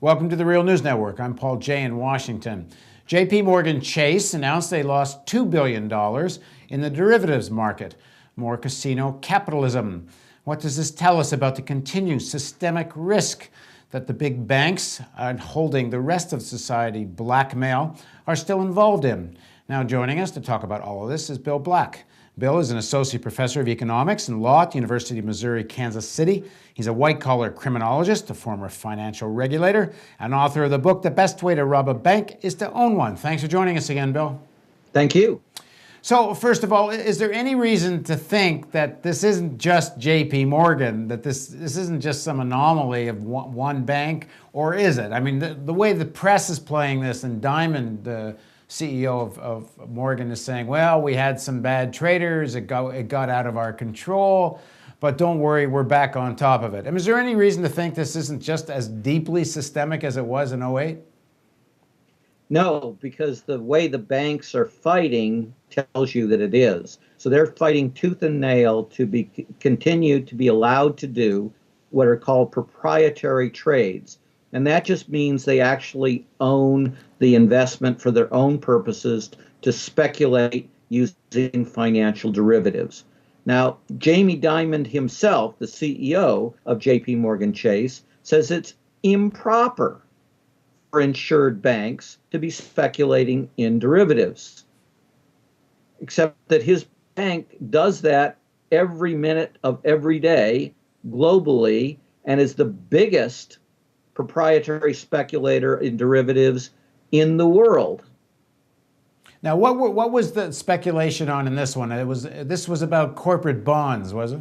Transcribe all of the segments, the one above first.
Welcome to the Real News Network. I'm Paul Jay in Washington. JPMorgan Chase announced they lost $2 billion in the derivatives market. More casino capitalism. What does this tell us about the continued systemic risk that the big banks and holding the rest of society blackmail are still involved in? Now joining us to talk about all of this is Bill Black. Bill is an associate professor of economics and law at the University of Missouri, Kansas City. He's a white-collar criminologist, a former financial regulator, and author of the book, The Best Way to Rob a Bank is to Own One. Thanks for joining us again, Bill. Thank you. So, first of all, is there any reason to think that this isn't just JPMorgan, that this isn't just some anomaly of one bank, or is it? I mean, the way the press is playing this, and Diamond, the CEO of Morgan, is saying, well, we had some bad traders, it got out of our control, but don't worry, we're back on top of it. I mean, is there any reason to think this isn't just as deeply systemic as it was in '08? No, because the way the banks are fighting tells you that it is. So they're fighting tooth and nail to continue to be allowed to do what are called proprietary trades. And that just means they actually own the investment for their own purposes to speculate using financial derivatives. Now, Jamie Dimon himself, the CEO of JPMorgan Chase, says it's improper for insured banks to be speculating in derivatives, except that his bank does that every minute of every day globally and is the biggest proprietary speculator in derivatives in the world. Now, what was the speculation on in this one? This was about corporate bonds, was it?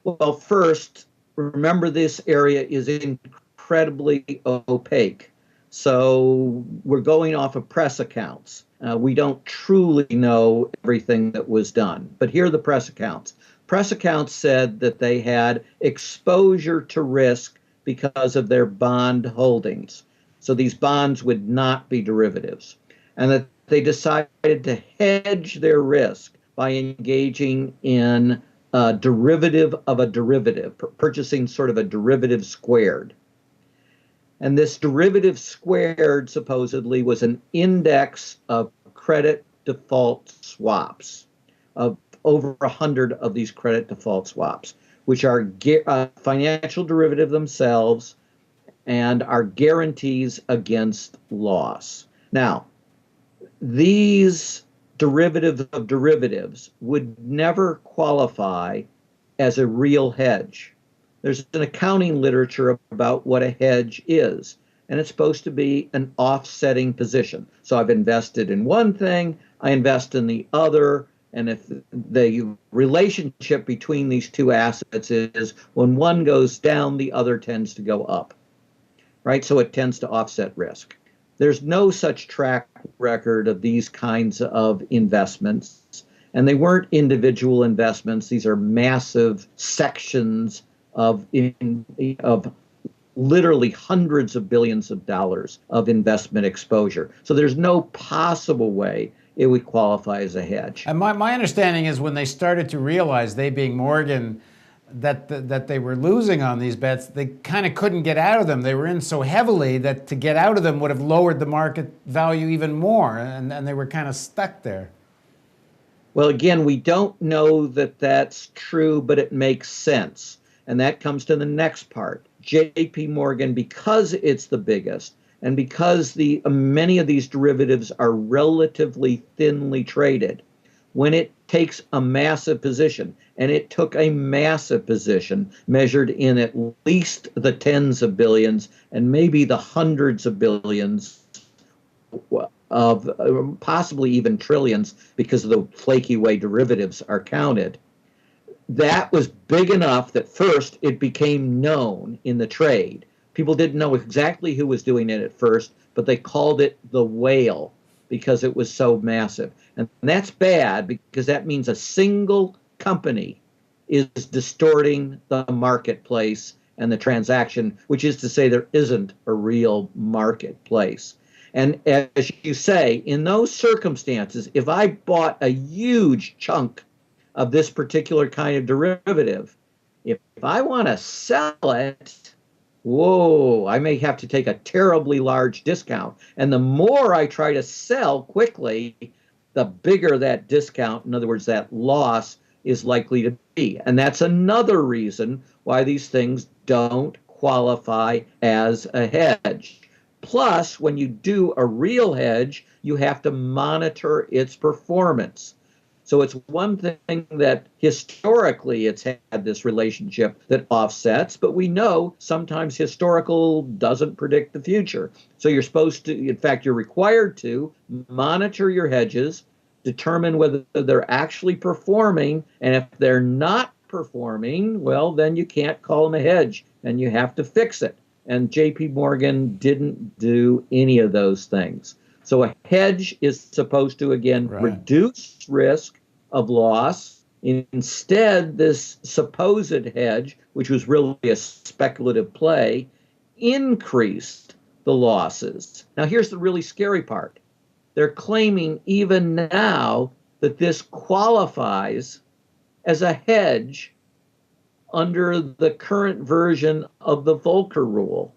Well, first, remember this area is incredibly opaque. So we're going off of press accounts. We don't truly know everything that was done. But here are the press accounts. Press accounts said that they had exposure to risk because of their bond holdings. So these bonds would not be derivatives. And that they decided to hedge their risk by engaging in a derivative of a derivative, purchasing sort of a derivative squared. And this derivative squared supposedly was an index of credit default swaps, of over 100 of these credit default swaps, which are financial derivative themselves and are guarantees against loss. Now, these derivatives of derivatives would never qualify as a real hedge. There's an accounting literature about what a hedge is, and it's supposed to be an offsetting position. So I've invested in one thing, I invest in the other, and if the relationship between these two assets is when one goes down, the other tends to go up, right? So it tends to offset risk. There's no such track record of these kinds of investments, and they weren't individual investments. These are massive sections of literally hundreds of billions of dollars of investment exposure. So there's no possible way it would qualify as a hedge. And my understanding is when they started to realize, they being Morgan, that they were losing on these bets, they kind of couldn't get out of them. They were in so heavily that to get out of them would have lowered the market value even more, and they were kind of stuck there. Well, again, we don't know that that's true, but it makes sense. And that comes to the next part. JPMorgan, because it's the biggest, and because many of these derivatives are relatively thinly traded, when it takes a massive position, and it took a massive position measured in at least the tens of billions and maybe the hundreds of billions of possibly even trillions because of the flaky way derivatives are counted, that was big enough that first it became known in the trade. People didn't know exactly who was doing it at first, but they called it the whale because it was so massive. And that's bad because that means a single company is distorting the marketplace and the transaction, which is to say there isn't a real marketplace. And as you say, in those circumstances, if I bought a huge chunk of this particular kind of derivative, if I want to sell it, whoa, I may have to take a terribly large discount. And the more I try to sell quickly, the bigger that discount, in other words, that loss, is likely to be. And that's another reason why these things don't qualify as a hedge. Plus, when you do a real hedge, you have to monitor its performance. So it's one thing that historically it's had this relationship that offsets, but we know sometimes historical doesn't predict the future. So you're supposed to, in fact, you're required to monitor your hedges, determine whether they're actually performing, and if they're not performing, well, then you can't call them a hedge and you have to fix it. And JP Morgan didn't do any of those things. So a hedge is supposed to, again, reduce risk of loss. Instead, this supposed hedge, which was really a speculative play, increased the losses. Now, here's the really scary part. They're claiming even now that this qualifies as a hedge under the current version of the Volcker rule.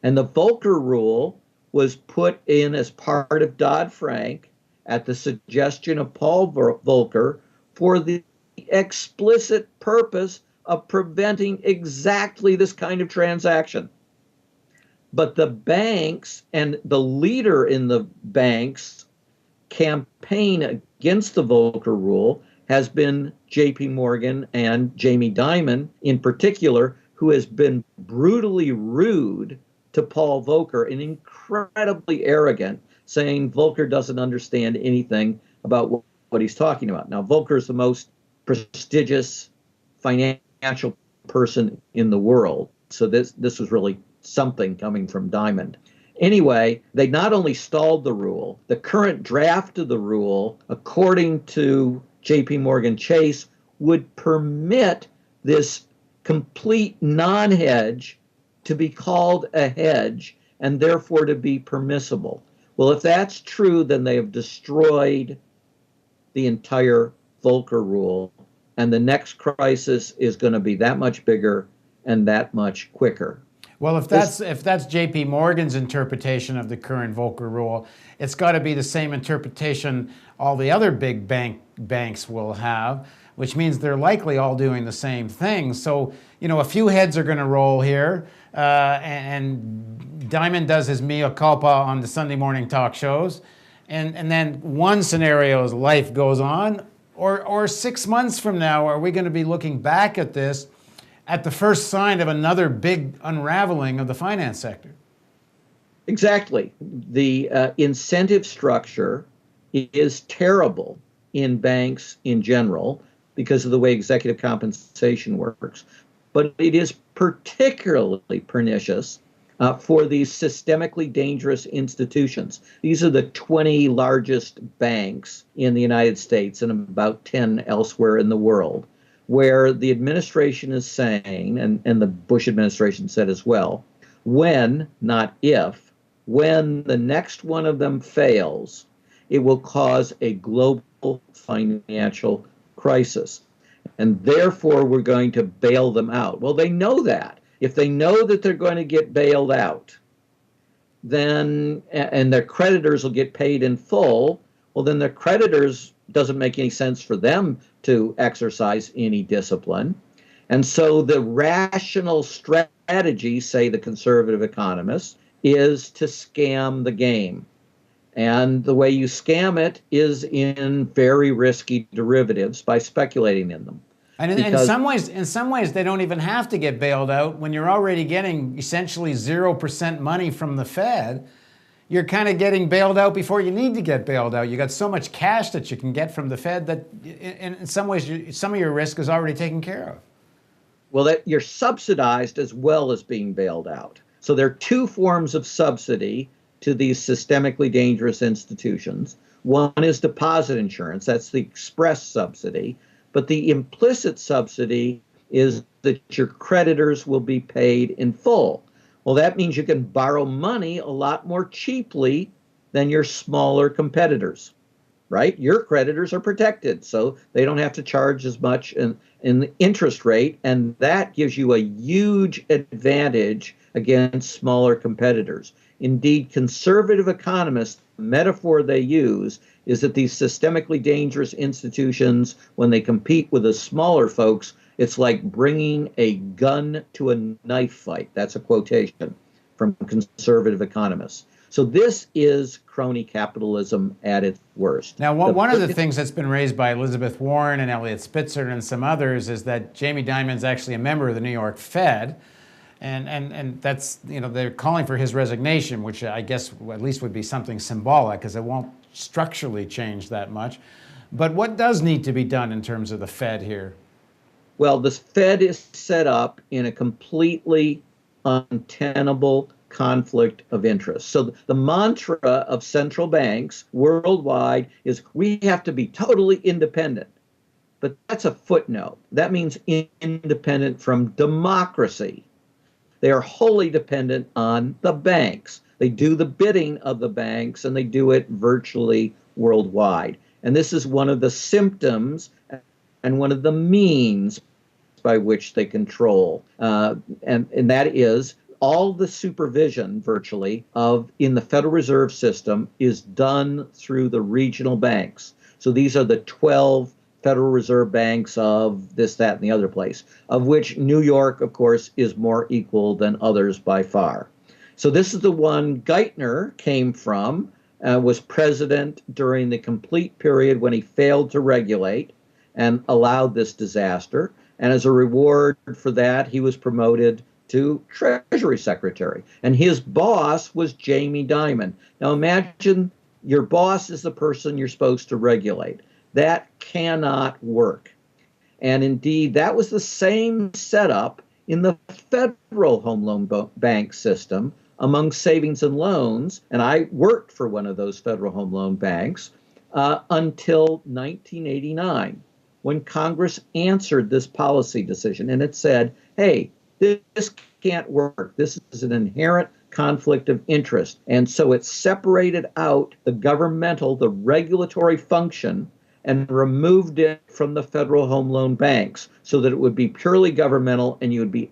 And the Volcker rule was put in as part of Dodd-Frank at the suggestion of Paul Volcker for the explicit purpose of preventing exactly this kind of transaction. But the banks and the leader in the banks' campaign against the Volcker rule has been JP Morgan and Jamie Dimon in particular, who has been brutally rude to Paul Volcker and incredibly arrogant, saying Volcker doesn't understand anything about what he's talking about. Now, Volcker is the most prestigious financial person in the world, so this was really something coming from Diamond. Anyway, they not only stalled the rule, the current draft of the rule, according to JP Morgan Chase, would permit this complete non-hedge to be called a hedge and therefore to be permissible. Well, if that's true, then they have destroyed the entire Volcker rule, and the next crisis is going to be that much bigger and that much quicker. Well, if that's JP Morgan's interpretation of the current Volcker rule, it's got to be the same interpretation all the other big banks will have, which means they're likely all doing the same thing. So, you know, a few heads are going to roll here, and Diamond does his mea culpa on the Sunday morning talk shows, and then one scenario is life goes on, or 6 months from now, are we going to be looking back at this at the first sign of another big unraveling of the finance sector? Exactly. The incentive structure is terrible in banks in general because of the way executive compensation works. But it is particularly pernicious for these systemically dangerous institutions. These are the 20 largest banks in the United States and about 10 elsewhere in the world, where the administration is saying, and the Bush administration said as well, when, not if, when the next one of them fails, it will cause a global financial crisis. And therefore, we're going to bail them out. Well, they know that. If they know that they're going to get bailed out, then, and their creditors will get paid in full, well, then their creditors, doesn't make any sense for them to exercise any discipline. And so the rational strategy, say the conservative economists, is to scam the game. And the way you scam it is in very risky derivatives by speculating in them. And in some ways, they don't even have to get bailed out. When you're already getting essentially 0% money from the Fed, you're kind of getting bailed out before you need to get bailed out. You got so much cash that you can get from the Fed that in some ways, some of your risk is already taken care of. Well, you're subsidized as well as being bailed out. So there are two forms of subsidy to these systemically dangerous institutions. One is deposit insurance. That's the express subsidy. But the implicit subsidy is that your creditors will be paid in full. Well, that means you can borrow money a lot more cheaply than your smaller competitors. right? Your creditors are protected, so they don't have to charge as much in the interest rate, and that gives you a huge advantage against smaller competitors. Indeed, conservative economists, the metaphor they use is that these systemically dangerous institutions, when they compete with the smaller folks, it's like bringing a gun to a knife fight. That's a quotation from conservative economists. So this is crony capitalism at its worst. Now, one of the things that's been raised by Elizabeth Warren and Elliot Spitzer and some others is that Jamie Dimon's actually a member of the New York Fed. And that's, they're calling for his resignation, which I guess at least would be something symbolic, because it won't structurally change that much. But what does need to be done in terms of the Fed here? Well, the Fed is set up in a completely untenable conflict of interest. So the mantra of central banks worldwide is we have to be totally independent. But that's a footnote. That means independent from democracy. They are wholly dependent on the banks. They do the bidding of the banks, and they do it virtually worldwide. And this is one of the symptoms and one of the means by which they control. And that is all the supervision virtually in the Federal Reserve System is done through the regional banks. So these are the 12 Federal Reserve banks of this, that, and the other place, of which New York, of course, is more equal than others by far. So this is the one Geithner came from, was president during the complete period when he failed to regulate and allowed this disaster. And as a reward for that, he was promoted to Treasury Secretary. And his boss was Jamie Dimon. Now imagine your boss is the person you're supposed to regulate. That cannot work. And indeed, that was the same setup in the federal home loan bank system among savings and loans. And I worked for one of those federal home loan banks until 1989, when Congress answered this policy decision. And it said, hey, this can't work. This is an inherent conflict of interest. And so it separated out the regulatory function and removed it from the federal home loan banks so that it would be purely governmental and you would be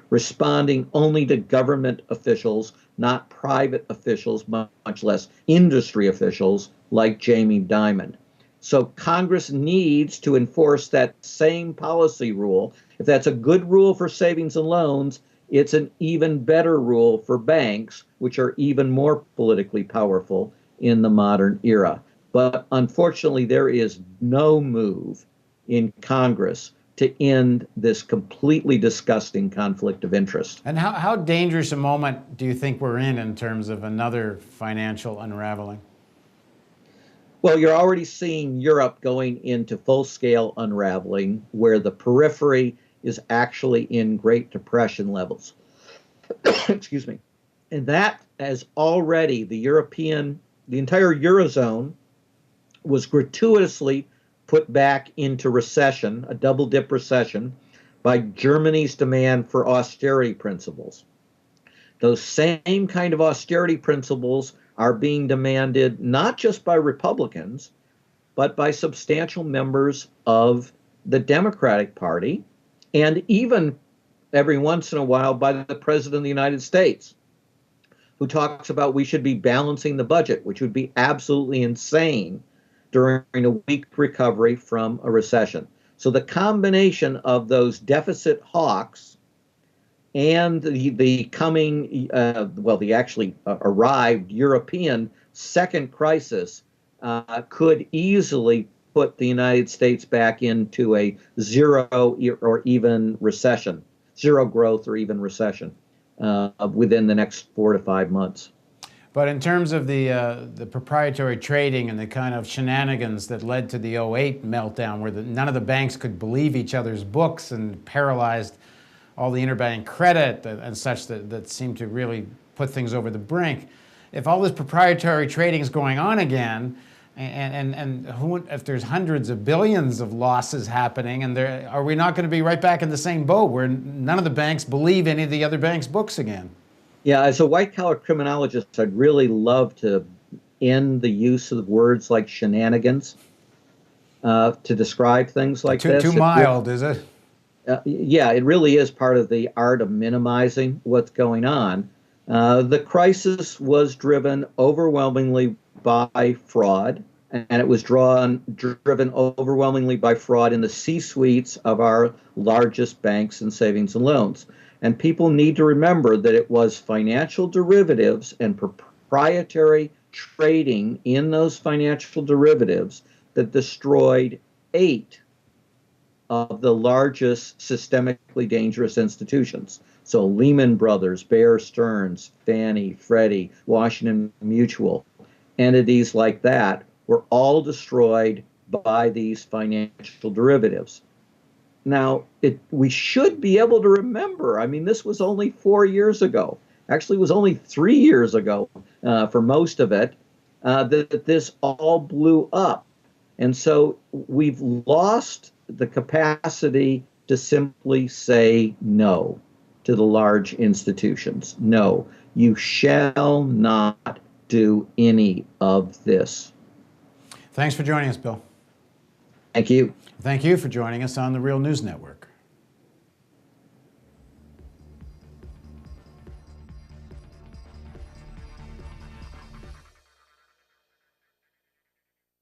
responding only to government officials, not private officials, much less industry officials like Jamie Dimon. So Congress needs to enforce that same policy rule. If that's a good rule for savings and loans, it's an even better rule for banks, which are even more politically powerful in the modern era. But unfortunately, there is no move in Congress to end this completely disgusting conflict of interest. And how dangerous a moment do you think we're in terms of another financial unraveling? Well, you're already seeing Europe going into full-scale unraveling, where the periphery is actually in Great Depression levels. Excuse me. And that has already, the entire Eurozone was gratuitously put back into recession, a double-dip recession, by Germany's demand for austerity principles. Those same kind of austerity principles are being demanded not just by Republicans, but by substantial members of the Democratic Party, and even every once in a while by the President of the United States, who talks about we should be balancing the budget, which would be absolutely insane during a weak recovery from a recession. So the combination of those deficit hawks and the coming, the actually arrived European second crisis could easily put the United States back into a zero or even recession, zero growth or even recession within the next 4 to 5 months. But in terms of the proprietary trading and the kind of shenanigans that led to the '08 meltdown, where none of the banks could believe each other's books and paralyzed all the interbank credit and such that seemed to really put things over the brink. If all this proprietary trading is going on again, and if there's hundreds of billions of losses happening, and are we not going to be right back in the same boat where none of the banks believe any of the other banks' books again? Yeah, as a white-collar criminologist, I'd really love to in the use of words like shenanigans to describe things like this. Too mild, is it? Yeah, it really is part of the art of minimizing what's going on. The crisis was driven overwhelmingly by fraud, and it was driven overwhelmingly by fraud in the C-suites of our largest banks and savings and loans. And people need to remember that it was financial derivatives and proprietary trading in those financial derivatives that destroyed 8 of the largest systemically dangerous institutions. So Lehman Brothers, Bear Stearns, Fannie, Freddie, Washington Mutual, entities like that were all destroyed by these financial derivatives. Now, we should be able to remember, I mean, this was only 4 years ago. Actually, it was only 3 years ago for most of it that this all blew up. And so we've lost the capacity to simply say no to the large institutions. No, you shall not do any of this. Thanks for joining us, Bill. Thank you. Thank you for joining us on the Real News Network.